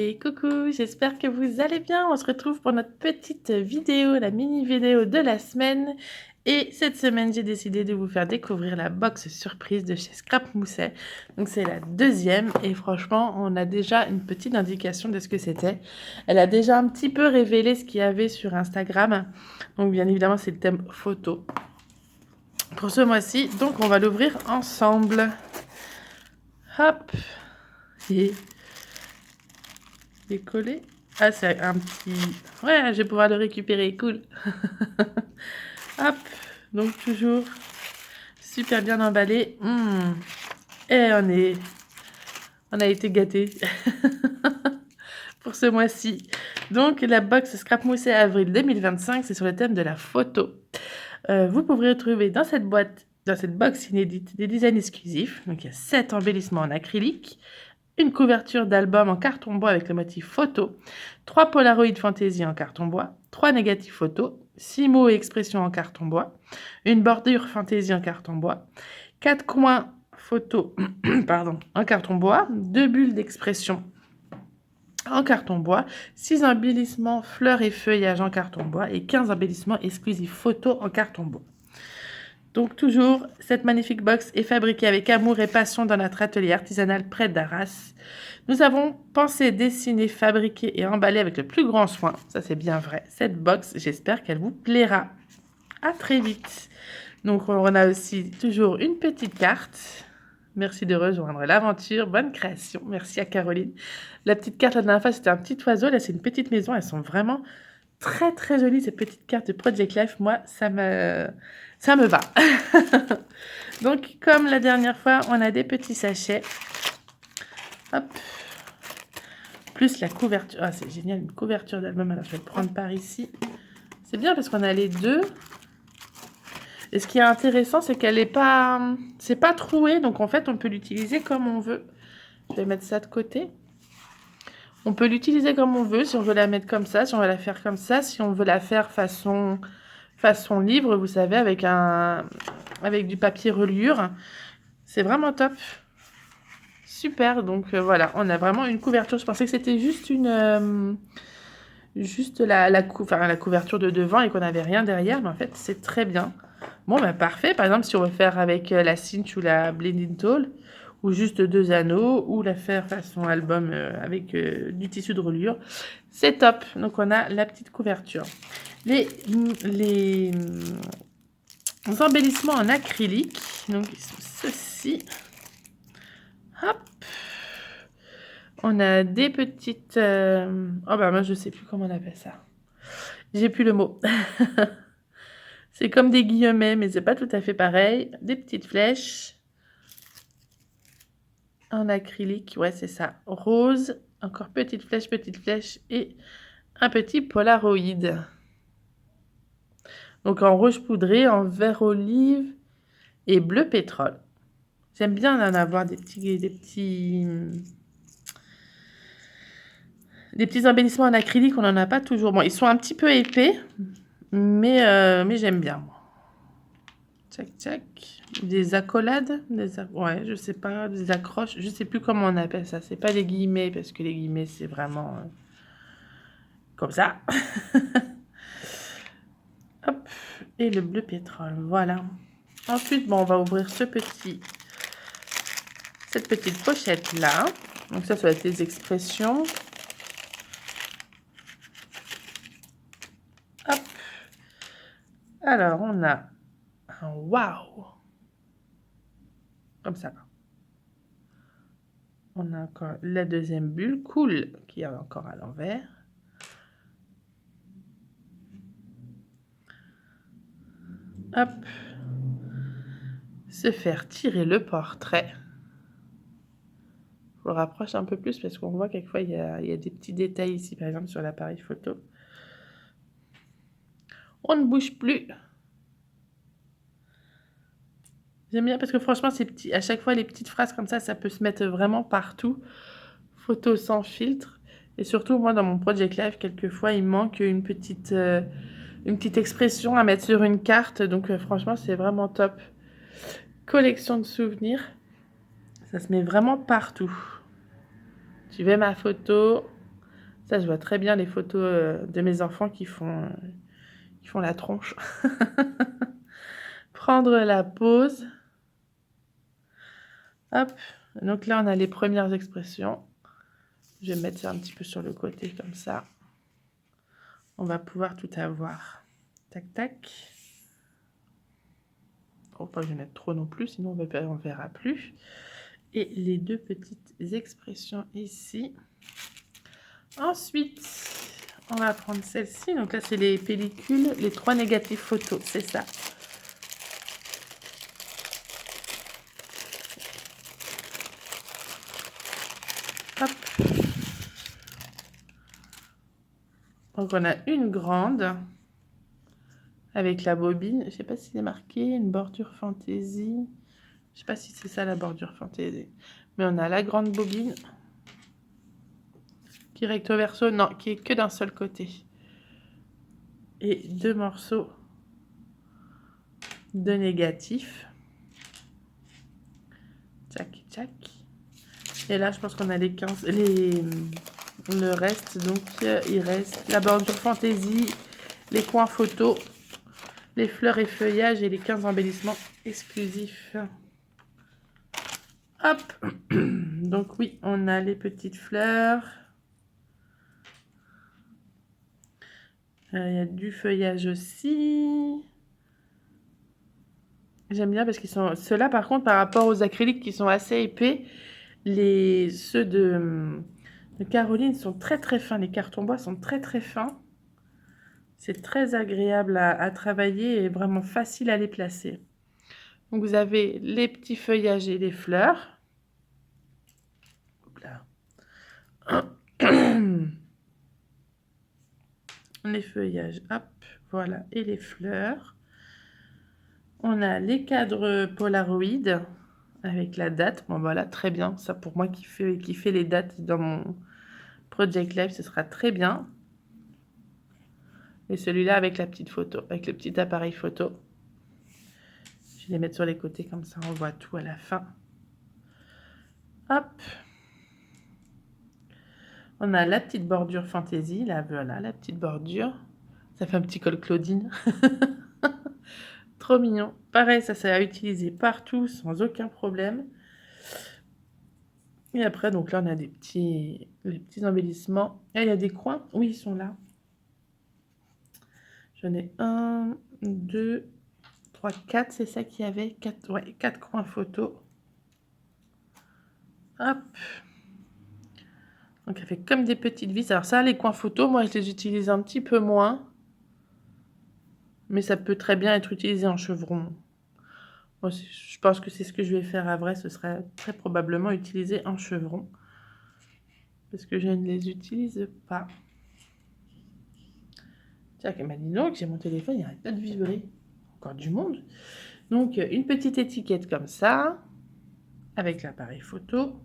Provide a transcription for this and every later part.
Et coucou, j'espère que vous allez bien. On se retrouve pour notre petite vidéo, la mini vidéo de la semaine. Et cette semaine, j'ai décidé de vous faire découvrir la box surprise de chez Scrap Mousset. Donc c'est la deuxième et franchement, on a déjà une petite indication de ce que c'était. Elle a déjà un petit peu révélé ce qu'il y avait sur Instagram. Donc bien évidemment, c'est le thème photo pour ce mois-ci. Donc on va l'ouvrir ensemble. Hop. Et collé. Ah, c'est un petit... Ouais, je vais pouvoir le récupérer, cool. Hop, donc toujours super bien emballé. Et on a été gâtés pour ce mois-ci. Donc la box Scrap Mousset avril 2025, c'est sur le thème de la photo. Vous pourrez retrouver dans cette box inédite, des designs exclusifs. Donc il y a 7 embellissements en acrylique, une couverture d'album en carton bois avec le motif photo, 3 Polaroid Fantasy en carton bois, 3 négatifs photo, 6 mots et expressions en carton bois, une bordure Fantasy en carton bois, 4 coins photo en carton bois, 2 bulles d'expression en carton bois, 6 embellissements fleurs et feuillages en carton bois et 15 embellissements exclusifs photos en carton bois. Donc toujours, cette magnifique box est fabriquée avec amour et passion dans notre atelier artisanal près d'Arras. Nous avons pensé, dessiné, fabriquer et emballer avec le plus grand soin, ça c'est bien vrai, cette box, j'espère qu'elle vous plaira. À très vite. Donc on a aussi toujours une petite carte. Merci de rejoindre l'aventure, bonne création, merci à Caroline. La petite carte la dernière fois c'était un petit oiseau, là c'est une petite maison, elles sont vraiment très très jolies ces petites cartes de Project Life, moi ça me va. Donc comme la dernière fois on a des petits sachets. Hop. Plus la couverture. Ah, c'est génial, une couverture d'album. Alors, je vais le prendre par ici. C'est bien parce qu'on a les deux. Et ce qui est intéressant, c'est qu'elle est pas... C'est pas troué. Donc, en fait, on peut l'utiliser comme on veut. Je vais mettre ça de côté. On peut l'utiliser comme on veut. Si on veut la mettre comme ça, si on veut la faire comme ça. Si on veut la faire façon livre, vous savez, avec du papier reliure. C'est vraiment top. Super, donc voilà, on a vraiment une couverture. Je pensais que c'était juste la couverture de devant et qu'on n'avait rien derrière, mais en fait, c'est très bien. Bon, bah parfait. Par exemple, si on veut faire avec la cinch ou la blending tool, ou juste 2 anneaux, ou la faire façon album avec du tissu de reliure, c'est top. Donc, on a la petite couverture. Les embellissements en acrylique, donc ils sont ceux-ci. Hop. On a des petites... Oh bah moi je sais plus comment on appelle ça. J'ai plus le mot. C'est comme des guillemets, mais c'est pas tout à fait pareil. Des petites flèches. En acrylique, ouais c'est ça. Rose, encore petite flèche et un petit Polaroid. Donc en rouge poudré, en vert olive et bleu pétrole. J'aime bien en avoir des petits embellissements en acrylique, on n'en a pas toujours. Bon, ils sont un petit peu épais, mais j'aime bien, moi. Tchac, tchac. Des accolades, ouais, je sais pas, des accroches, je sais plus comment on appelle ça. C'est pas les guillemets, parce que les guillemets, c'est vraiment comme ça. Hop, et le bleu pétrole, voilà. Ensuite, bon, on va ouvrir cette petite pochette-là. Donc ça va être des expressions. Hop. Alors, on a un waouh. Comme ça. On a encore la deuxième bulle, cool, qui est encore à l'envers. Hop. Se faire tirer le portrait. Je le rapproche un peu plus parce qu'on voit quelquefois il y a des petits détails ici, par exemple sur l'appareil photo. On ne bouge plus. J'aime bien parce que franchement, c'est petit. À chaque fois, les petites phrases comme ça peut se mettre vraiment partout. Photo sans filtre. Et surtout, moi, dans mon Project Live, quelquefois, il manque une petite expression à mettre sur une carte. Donc, franchement, c'est vraiment top. Collection de souvenirs. Ça se met vraiment partout. Tu veux ma photo? Ça, je vois très bien les photos de mes enfants qui font la tronche. Prendre la pause. Hop. Donc là, on a les premières expressions. Je vais mettre ça un petit peu sur le côté comme ça. On va pouvoir tout avoir. Tac, tac. Faut pas que je mette trop non plus, sinon on ne verra plus. Et les deux petites expressions ici. Ensuite, on va prendre celle-ci. Donc là, c'est les pellicules, les 3 négatifs photos, c'est ça. Hop. Donc on a une grande avec la bobine. Je ne sais pas si c'est marqué, une bordure fantaisie. Je ne sais pas si c'est ça la bordure fantaisie. Mais on a la grande bobine qui est recto verso, non, qui est que d'un seul côté. Et 2 morceaux de négatifs. Tchac, tchac. Et là, je pense qu'on a les 15, le reste. Donc, il reste la bordure fantaisie, les coins photos, les fleurs et feuillages et les 15 embellissements exclusifs. Hop. Donc oui, on a les petites fleurs. Il y a du feuillage aussi. J'aime bien parce qu'ils sont... Ceux-là, par contre, par rapport aux acryliques qui sont assez épais, ceux de Caroline sont très très fins. Les cartons bois sont très très fins. C'est très agréable à travailler et vraiment facile à les placer. Donc vous avez les petits feuillages et les fleurs. Hop là. Les feuillages, hop, voilà, et les fleurs. On a les cadres Polaroid avec la date. Bon voilà, très bien. Ça pour moi qui fait les dates dans mon Project Live, ce sera très bien. Et celui-là avec la petite photo, avec le petit appareil photo. Je vais les mettre sur les côtés comme ça, on voit tout à la fin. Hop. On a la petite bordure fantaisie, là voilà, la petite bordure. Ça fait un petit col Claudine. Trop mignon. Pareil, ça c'est à utiliser partout sans aucun problème. Et après, donc là, on a les petits embellissements. Ah, il y a des coins. Oui, ils sont là. J'en ai 1, 2, 3, 4. C'est ça qu'il y avait. 4, ouais, 4 coins photos. Hop. Donc, elle fait comme des petites vis. Alors ça, les coins photos, moi, je les utilise un petit peu moins. Mais ça peut très bien être utilisé en chevron. Moi, je pense que c'est ce que je vais faire à vrai. Ce sera très probablement utilisé en chevron. Parce que je ne les utilise pas. Tiens, qu'elle m'a dit donc, j'ai mon téléphone, il n'arrête pas de vibrer. Encore du monde. Donc, une petite étiquette comme ça, avec l'appareil photo.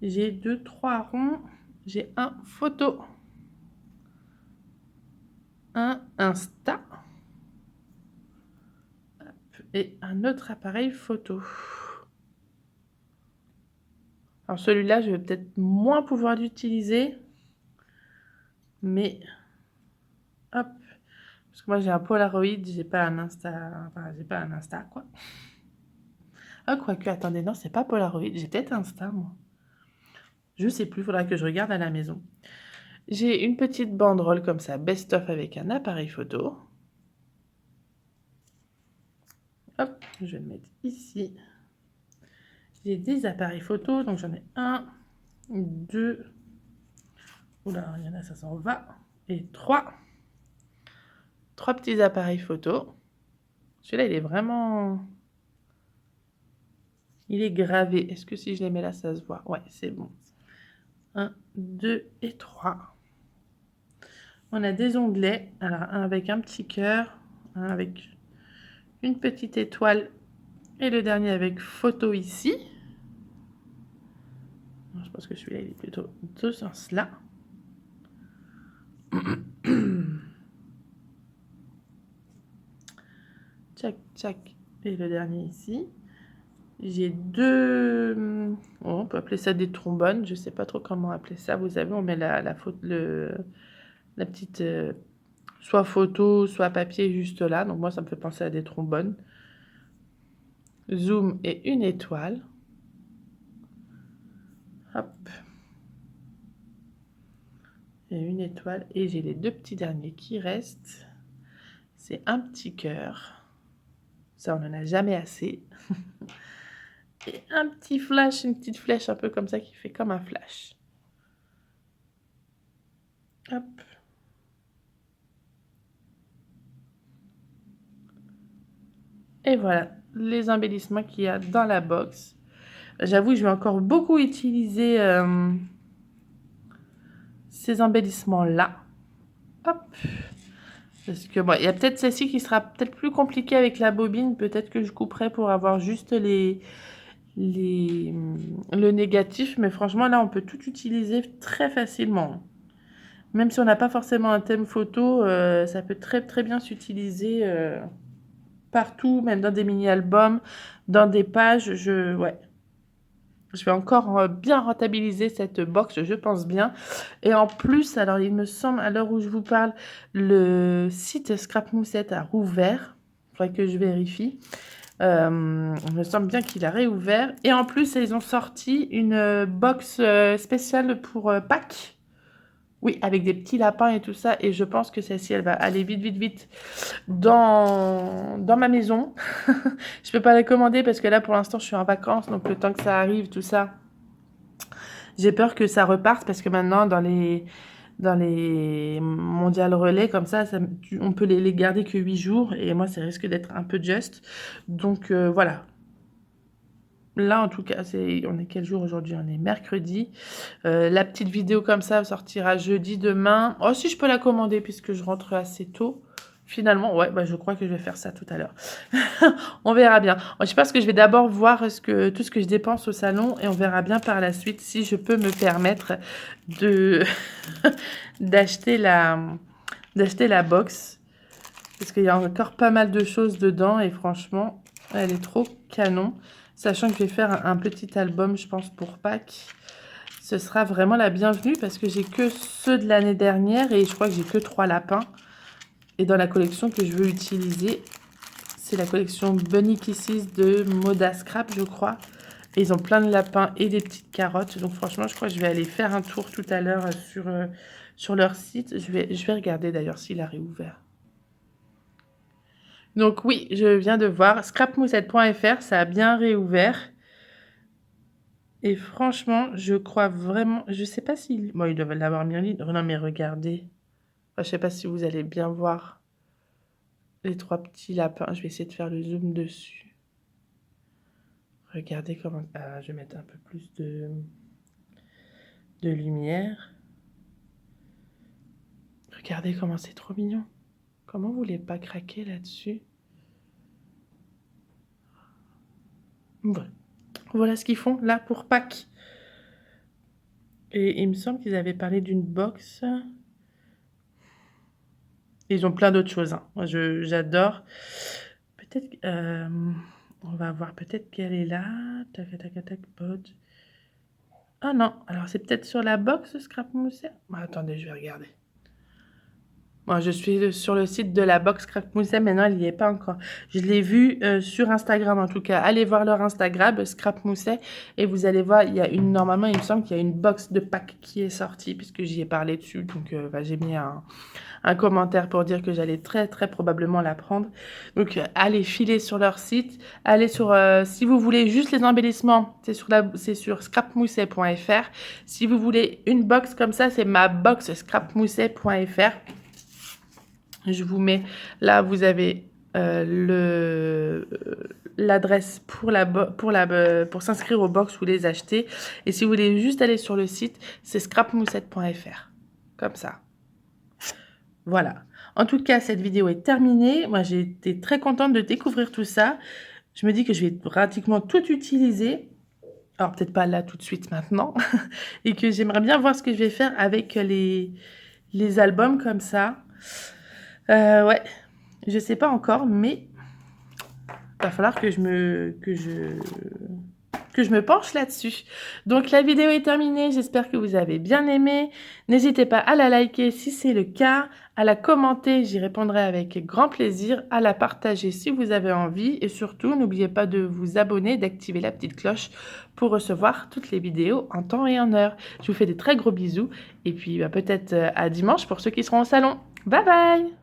J'ai 2, 3 ronds. J'ai un photo. Un Insta. Et un autre appareil photo. Alors celui-là, je vais peut-être moins pouvoir l'utiliser. Mais, hop. Parce que moi, j'ai un Polaroid, j'ai pas un Insta. Enfin, j'ai pas un Insta, quoi. Ah, quoique, attendez, non, c'est pas Polaroid. J'ai peut-être Insta, moi. Je sais plus, il faudra que je regarde à la maison. J'ai une petite banderole comme ça, best-of avec un appareil photo. Hop, je vais le mettre ici. J'ai des appareils photo, donc j'en ai 1, 2, oula, il y en a, ça s'en va, et 3. 3 petits appareils photo. Celui-là, il est vraiment... Il est gravé. Est-ce que si je les mets là, ça se voit? Ouais, c'est bon. 1, 2 et 3. On a des onglets. Alors, un avec un petit cœur, un avec une petite étoile, et le dernier avec photo ici. Je pense que celui-là, il est plutôt de ce sens-là. Tchac, tchac. Et le dernier ici. J'ai deux... on peut appeler ça des trombones. Je sais pas trop comment appeler ça. Vous savez, on met la petite... soit photo, soit papier juste là. Donc moi, ça me fait penser à des trombones. Zoom et une étoile. Hop. Et une étoile. Et j'ai les deux petits derniers qui restent. C'est un petit cœur. Ça, on n'en a jamais assez. Et un petit flash, une petite flèche un peu comme ça qui fait comme un flash. Hop. Et voilà les embellissements qu'il y a dans la box. J'avoue, je vais encore beaucoup utiliser ces embellissements-là. Hop. Parce que bon, il y a peut-être celle-ci qui sera peut-être plus compliquée avec la bobine. Peut-être que je couperai pour avoir juste le négatif. Mais franchement, là, on peut tout utiliser très facilement. Même si on n'a pas forcément un thème photo, ça peut très très bien s'utiliser partout, même dans des mini-albums, dans des pages. Ouais. Je vais encore bien rentabiliser cette box, je pense bien. Et en plus, alors il me semble, à l'heure où je vous parle, le site Scrap Moussette a rouvert. Il faudrait que je vérifie. Il me semble bien qu'il a réouvert. Et en plus, ils ont sorti une box spéciale pour Pâques. Oui, avec des petits lapins et tout ça. Et je pense que celle-ci, elle va aller vite, vite, vite dans ma maison. Je peux pas la commander parce que là, pour l'instant, je suis en vacances. Donc, le temps que ça arrive, tout ça, j'ai peur que ça reparte parce que maintenant, dans les mondiales relais, comme ça, on peut les garder que 8 jours. Et moi, ça risque d'être un peu juste. Donc, voilà. Là, en tout cas, on est quel jour aujourd'hui? On est mercredi. La petite vidéo comme ça sortira jeudi, demain. Oh, si je peux la commander puisque je rentre assez tôt. Finalement, ouais, bah, je crois que je vais faire ça tout à l'heure. On verra bien. Je pense que je vais d'abord voir tout ce que je dépense au salon et on verra bien par la suite si je peux me permettre de d'acheter la box. Parce qu'il y a encore pas mal de choses dedans et franchement, elle est trop canon. Sachant que je vais faire un petit album, je pense, pour Pâques. Ce sera vraiment la bienvenue parce que j'ai que ceux de l'année dernière et je crois que j'ai que 3 lapins. Et dans la collection que je veux utiliser, c'est la collection Bunny Kisses de Moda Scrap, je crois. Et ils ont plein de lapins et des petites carottes. Donc franchement, je crois que je vais aller faire un tour tout à l'heure sur leur site. Je vais regarder d'ailleurs s'il a réouvert. Donc oui, je viens de voir scrapmoussette.fr, ça a bien réouvert. Et franchement, je crois vraiment... Je sais pas s'il... Bon, ils doivent l'avoir mis en ligne. Non, mais regardez. Enfin, je sais pas si vous allez bien voir les 3 petits lapins. Je vais essayer de faire le zoom dessus. Regardez comment... Ah, je vais mettre un peu plus de lumière. Regardez comment c'est trop mignon. Comment vous voulez pas craquer là-dessus? Voilà. Voilà ce qu'ils font là pour Pâques. Et il me semble qu'ils avaient parlé d'une box. Ils ont plein d'autres choses. Hein. Moi, j'adore. Peut-être... on va voir peut-être qu'elle est là. Tac, tac, tac, tac, pod. Ah non, alors c'est peut-être sur la box Scrap Mousset. Attendez, je vais regarder. Moi, je suis sur le site de la box Scrap Mousset, mais non, il n'y est pas encore. Je l'ai vu sur Instagram en tout cas. Allez voir leur Instagram, Scrap Mousset, et vous allez voir, il y a normalement, il me semble qu'il y a une box de Pâques qui est sortie, puisque j'y ai parlé dessus. Donc, j'ai mis un commentaire pour dire que j'allais très très probablement la prendre. Donc allez filer sur leur site, allez sur si vous voulez juste les embellissements, c'est sur scrapmousset.fr. Si vous voulez une box comme ça, c'est ma box scrapmousset.fr. Je vous mets là, vous avez l'adresse pour s'inscrire aux box ou les acheter. Et si vous voulez juste aller sur le site, c'est scrapmousset.fr. Comme ça. Voilà. En tout cas, cette vidéo est terminée. Moi, j'ai été très contente de découvrir tout ça. Je me dis que je vais pratiquement tout utiliser. Alors, peut-être pas là tout de suite maintenant. Et que j'aimerais bien voir ce que je vais faire avec les albums comme ça. Ouais, je sais pas encore, mais va falloir que je me penche là-dessus. Donc la vidéo est terminée, j'espère que vous avez bien aimé. N'hésitez pas à la liker si c'est le cas, à la commenter, j'y répondrai avec grand plaisir, à la partager si vous avez envie et surtout n'oubliez pas de vous abonner, d'activer la petite cloche pour recevoir toutes les vidéos en temps et en heure. Je vous fais des très gros bisous et puis peut-être à dimanche pour ceux qui seront au salon. Bye bye!